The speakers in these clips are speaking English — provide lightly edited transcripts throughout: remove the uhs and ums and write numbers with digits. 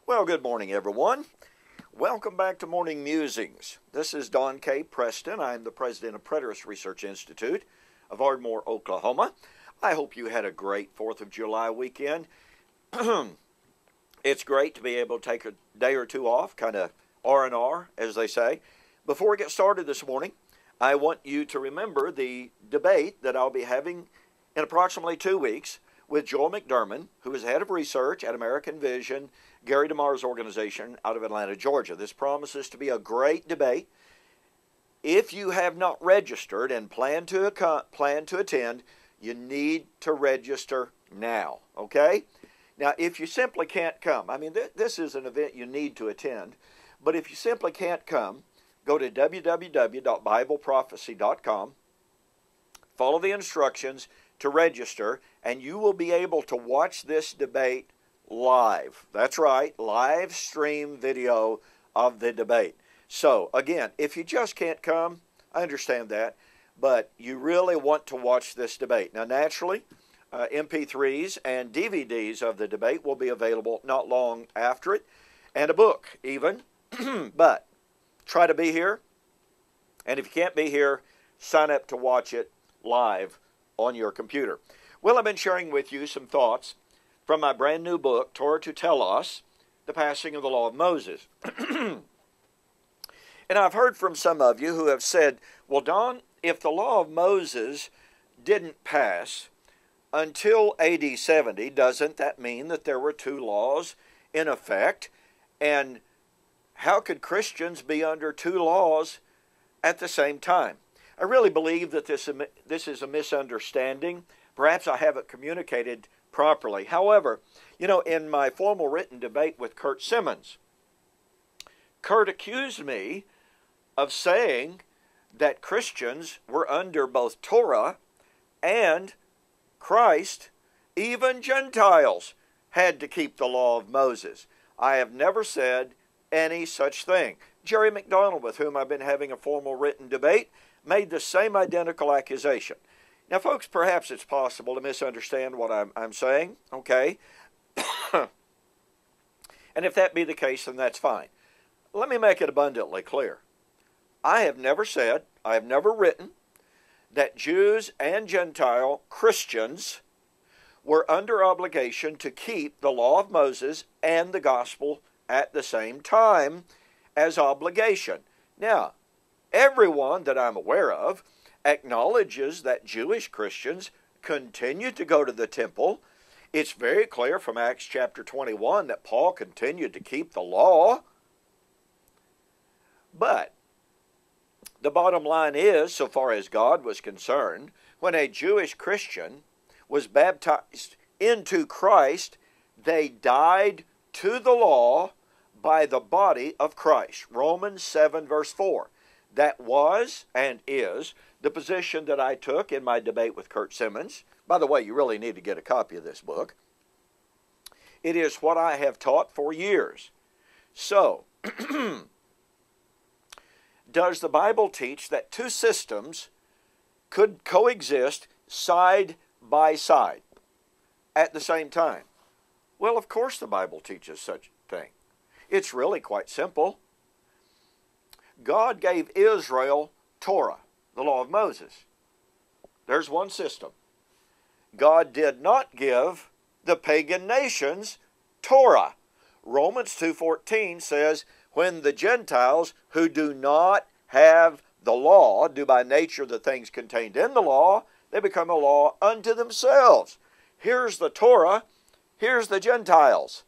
Well, good morning, everyone. Welcome back to Morning Musings. This is Don K. Preston. I'm the president of Preterist Research Institute of Ardmore, Oklahoma. I hope you had a great 4th of July weekend. It's great to be able to take a day or two off, kind of R&R, as they say. Before we get started this morning, I want you to remember the debate that I'll be having in approximately 2 weeks with Joel McDermott, who is head of research at American Vision, Gary DeMar's organization out of Atlanta, Georgia. This promises to be a great debate. If you have not registered and plan to attend, you need to register now, okay? Now, if you simply can't come, this is an event you need to attend, but if you simply can't come, go to www.bibleprophecy.com, follow the instructions to register, and you will be able to watch this debate live. That's right, live stream video of the debate. So, again, if you just can't come, I understand that, but you really want to watch this debate. Now, naturally, MP3s and DVDs of the debate will be available not long after it, and a book even, but try to be here, and if you can't be here, sign up to watch it live on your computer. Well, I've been sharing with you some thoughts from my brand new book, Torah to Tell Us, The Passing of the Law of Moses. And I've heard from some of you who have said, well, Don, if the Law of Moses didn't pass until AD 70, doesn't that mean that there were two laws in effect? And how could Christians be under two laws at the same time? I really believe that this is a misunderstanding. Perhaps I haven't communicated properly. However, in my formal written debate with Kurt Simmons, Kurt accused me of saying that Christians were under both Torah and Christ. Even Gentiles had to keep the law of Moses. I have never said any such thing. Jerry McDonald, with whom I've been having a formal written debate, made the same identical accusation. Now, folks, perhaps it's possible to misunderstand what I'm saying, okay? And if that be the case, then that's fine. Let me make it abundantly clear. I have never said, I have never written, that Jews and Gentile Christians were under obligation to keep the law of Moses and the gospel at the same time as obligation. Now, everyone that I'm aware of acknowledges that Jewish Christians continue to go to the temple. It's very clear from Acts chapter 21 that Paul continued to keep the law. But the bottom line is, so far as God was concerned, when a Jewish Christian was baptized into Christ, they died to the law by the body of Christ. Romans 7 verse 4. That was and is the position that I took in my debate with Kurt Simmons. By the way, you really need to get a copy of this book. It is what I have taught for years. So, does the Bible teach that two systems could coexist side by side at the same time? Well, of course the Bible teaches such a thing. It's really quite simple. God gave Israel Torah, the law of Moses. There's one system. God did not give the pagan nations Torah. Romans 2:14 says, when the Gentiles who do not have the law do by nature the things contained in the law, they become a law unto themselves. Here's the Torah, here's the Gentiles.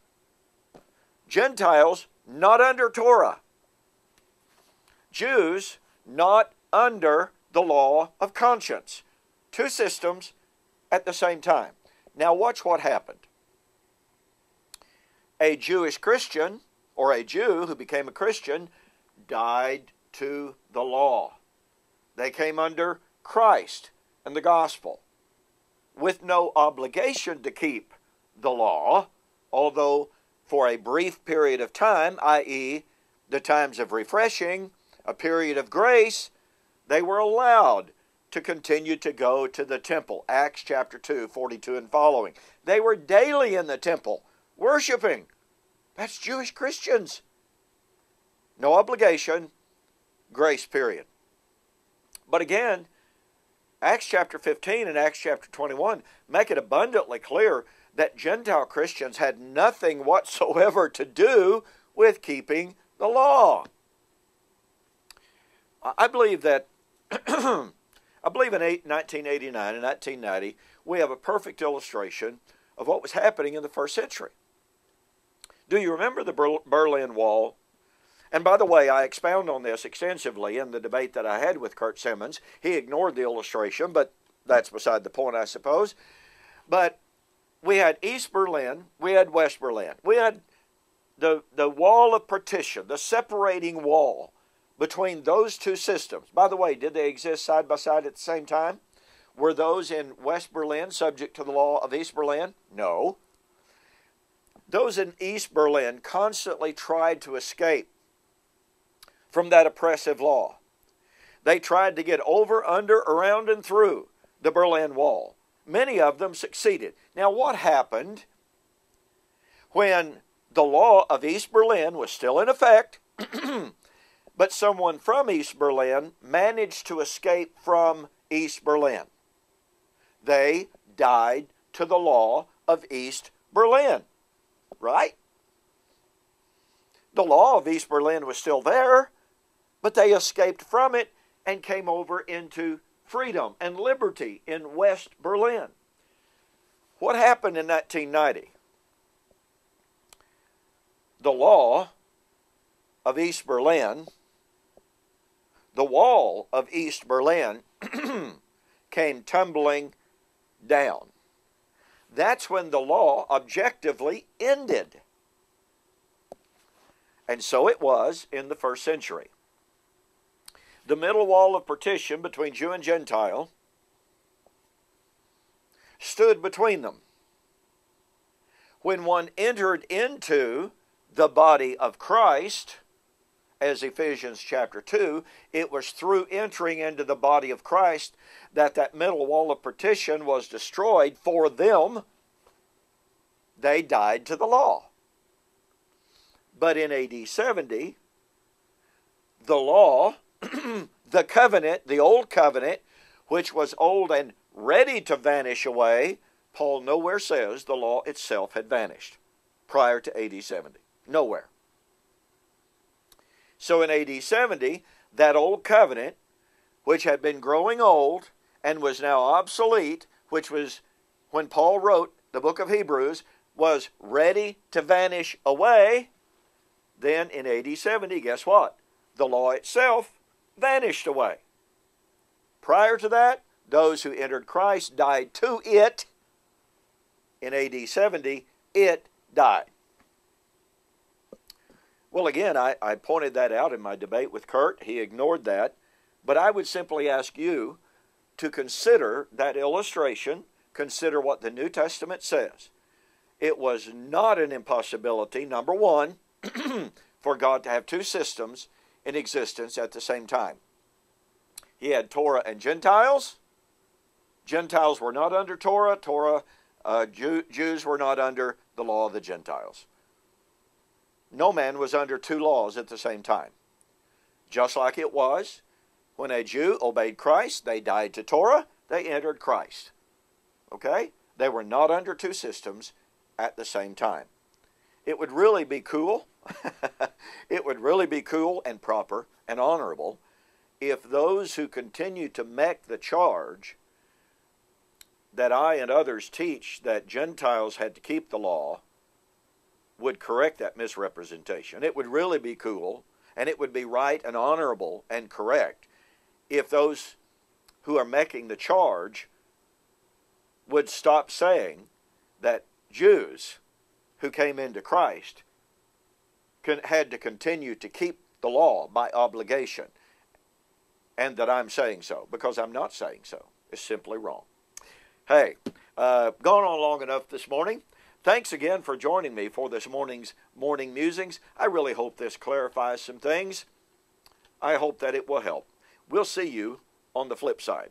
Gentiles not under Torah. Jews not under the law of conscience. Two systems at the same time. Now watch what happened. A Jewish Christian, or a Jew who became a Christian, died to the law. They came under Christ and the gospel with no obligation to keep the law, although for a brief period of time, i.e., the times of refreshing, a period of grace, they were allowed to continue to go to the temple. Acts chapter 2, 42 and following. They were daily in the temple, worshiping. That's Jewish Christians. No obligation, grace period. But again, Acts chapter 15 and Acts chapter 21 make it abundantly clear that Gentile Christians had nothing whatsoever to do with keeping the law. I believe that, I believe in 1989 and 1990, we have a perfect illustration of what was happening in the first century. Do you remember the Berlin Wall? And by the way, I expound on this extensively in the debate that I had with Kurt Simmons. He ignored the illustration, but that's beside the point, I suppose. But we had East Berlin, we had West Berlin. We had the wall of partition, the separating wall between those two systems. By the way, did they exist side by side at the same time? Were those in West Berlin subject to the law of East Berlin? No. Those in East Berlin constantly tried to escape from that oppressive law. They tried to get over, under, around, and through the Berlin Wall. Many of them succeeded. Now, what happened when the law of East Berlin was still in effect, but someone from East Berlin managed to escape from East Berlin? They died to the law of East Berlin, right? The law of East Berlin was still there, but they escaped from it and came over into freedom and liberty in West Berlin. What happened in 1990? The law of East Berlin, the wall of East Berlin came tumbling down. That's when the law objectively ended. And so it was in the first century. The middle wall of partition between Jew and Gentile stood between them. When one entered into the body of Christ, as Ephesians chapter 2, it was through entering into the body of Christ that middle wall of partition was destroyed for them. They died to the law. But in AD 70, the law, the covenant, the old covenant, which was old and ready to vanish away, Paul nowhere says the law itself had vanished prior to AD 70. Nowhere. So in AD 70, that old covenant, which had been growing old and was now obsolete, which was when Paul wrote the book of Hebrews, was ready to vanish away, then in AD 70, guess what? The law itself vanished away. Prior to that, those who entered Christ died to it. In AD 70, it died. Well, again, I pointed that out in my debate with Kurt. He ignored that. But I would simply ask you to consider that illustration. Consider what the New Testament says. It was not an impossibility, number one, for God to have two systems in existence at the same time. He had Torah and Gentiles. Gentiles were not under Torah. Jews were not under the law of the Gentiles. No man was under two laws at the same time. Just like it was when a Jew obeyed Christ, they died to Torah, they entered Christ. Okay? They were not under two systems at the same time. It would really be cool. It would really be cool and proper and honorable if those who continue to make the charge that I and others teach that Gentiles had to keep the law would correct that misrepresentation. It would really be cool, and it would be right and honorable and correct if those who are making the charge would stop saying that Jews who came into Christ had to continue to keep the law by obligation, and that I'm saying so, because I'm not saying so. It's simply wrong. Hey, gone on long enough this morning. Thanks again for joining me for this morning's Morning Musings. I really hope this clarifies some things. I hope that it will help. We'll see you on the flip side.